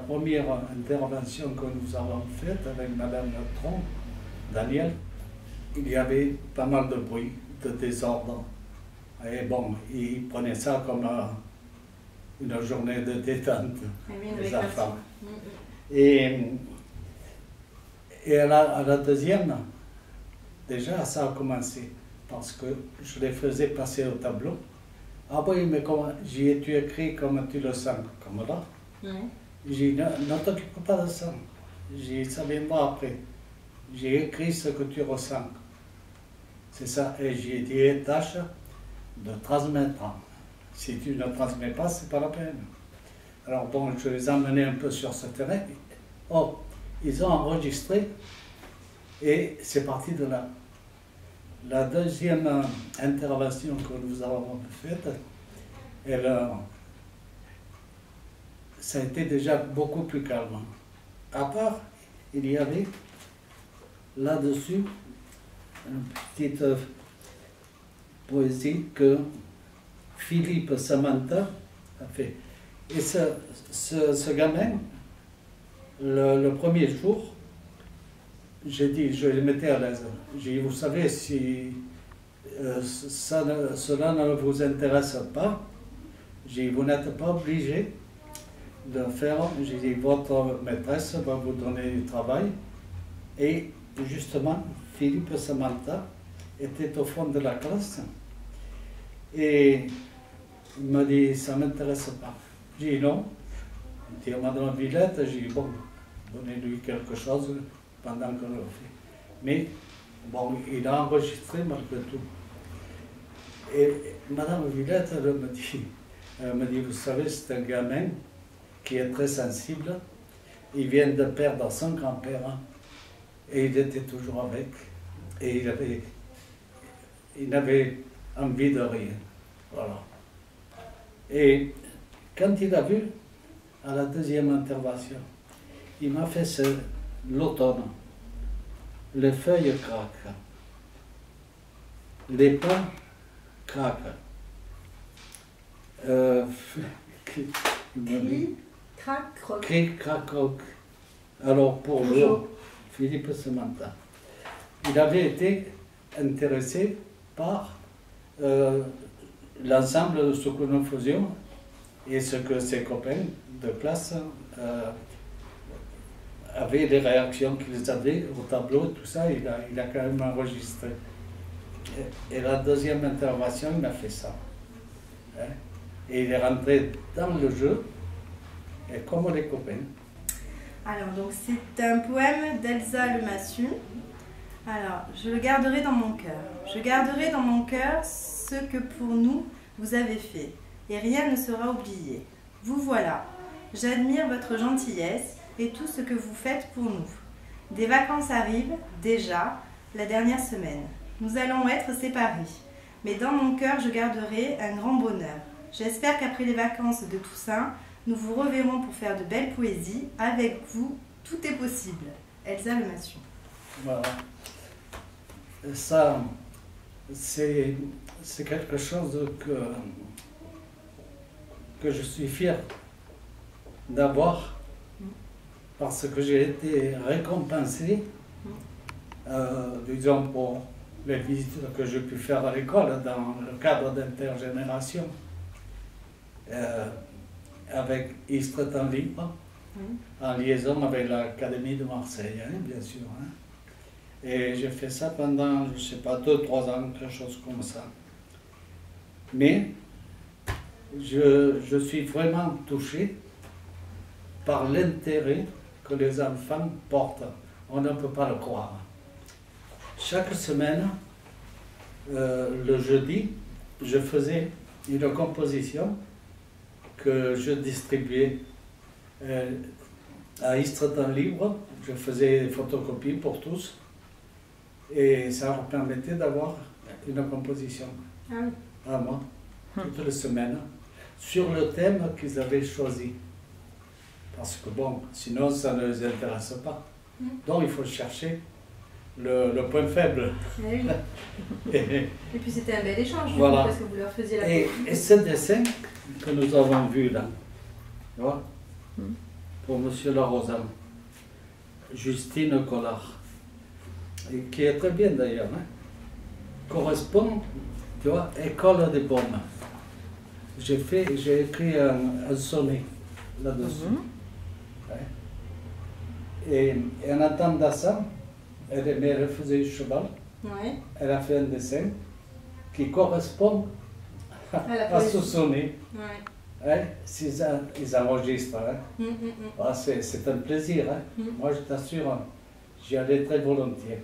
La première intervention que nous avons faite avec Madame Tron, Daniel, il y avait pas mal de bruit, de désordre. Et bon, il prenait ça comme une journée de détente, les enfants. Et à la deuxième, déjà ça a commencé, parce que je les faisais passer au tableau. Ah oui, mais tu écris comme tu le sens, comme là. J'ai dit, ne t'occupe pas de ça. J'ai dit, ça viendra après. J'ai écrit ce que tu ressens. C'est ça. Et j'ai dit, tâche de transmettre. Si tu ne transmets pas, c'est pas la peine. Alors bon, je les ai emmenés un peu sur ce terrain. Oh, ils ont enregistré et c'est parti de là. La deuxième intervention que nous avons faite, ça a été déjà beaucoup plus calme. À part, il y avait là-dessus une petite poésie que Philippe Samantha a fait. Et ce gamin, le premier jour, j'ai dit, je les mettais à l'aise. J'ai dit, vous savez, si cela ne vous intéresse pas, j'ai dit, vous n'êtes pas obligé de faire. J'ai dit, votre maîtresse va vous donner du travail. Et justement, Philippe Samantha était au fond de la classe. Et il m'a dit, ça ne m'intéresse pas. J'ai dit non. Il dit à Madame Villette, j'ai dit, bon, donnez-lui quelque chose pendant qu'on le fait. Mais, bon, il a enregistré malgré tout. Et Madame Villette, elle me dit, vous savez, c'est un gamin qui est très sensible. Il vient de perdre son grand-père. Et il était toujours avec. Et il n'avait envie de rien. Voilà. Et quand il a vu, à la deuxième intervention, il m'a fait l'automne. Les feuilles craquent. Les pins craquent. Cri, crac, croc. Cri, crac, croc. Alors pour lui, Philippe Samantha, il avait été intéressé par l'ensemble de ce que nous faisions et ce que ses copains de classe avaient, les réactions qu'ils avaient au tableau, tout ça, il a quand même enregistré. Et la deuxième intervention, il a fait ça. Hein? Et il est rentré dans le jeu, et comme les copains. Alors, donc c'est un poème d'Elsa Lemassu. Alors, je le garderai dans mon cœur. Je garderai dans mon cœur ce que pour nous vous avez fait, et rien ne sera oublié. Vous voilà. J'admire votre gentillesse et tout ce que vous faites pour nous. Des vacances arrivent, déjà, la dernière semaine. Nous allons être séparés, mais dans mon cœur, je garderai un grand bonheur. J'espère qu'après les vacances de Toussaint, nous vous reverrons pour faire de belles poésies. Avec vous, tout est possible. Elsa Lemassu. Voilà. Ça, c'est quelque chose que je suis fier d'avoir, parce que j'ai été récompensé, disons, pour les visites que j'ai pu faire à l'école dans le cadre d'intergénération, avec Istres Temps Libre, en liaison avec l'Académie de Marseille, hein, bien sûr. Hein. Et j'ai fait ça pendant, je ne sais pas, 2-3 ans, quelque chose comme ça. Mais je suis vraiment touché par l'intérêt que les enfants portent. On ne peut pas le croire. Chaque semaine, le jeudi, je faisais une composition que je distribuais à Istres Temps Libre. Je faisais des photocopies pour tous. Et ça leur permettait d'avoir une composition à moi, toutes les semaines, sur le thème qu'ils avaient choisi. Parce que bon, sinon ça ne les intéresse pas. Donc il faut chercher le point faible. Oui. Et puis c'était un bel échange, voilà. Parce que vous leur faisiez la et ce dessin que nous avons vu là, tu vois, pour Monsieur Larozan, Justine Collard, et qui est très bien d'ailleurs, hein, correspond, tu vois, École des Baumes. J'ai écrit un sonnet là-dessus. Et en attendant ça, elle faisait du cheval. Ouais. Elle a fait un dessin qui correspond à ce sonnet. Ouais. Hein, ils enregistrent. Hein. Ah, c'est un plaisir. Hein. Moi, je t'assure, j'y allais très volontiers.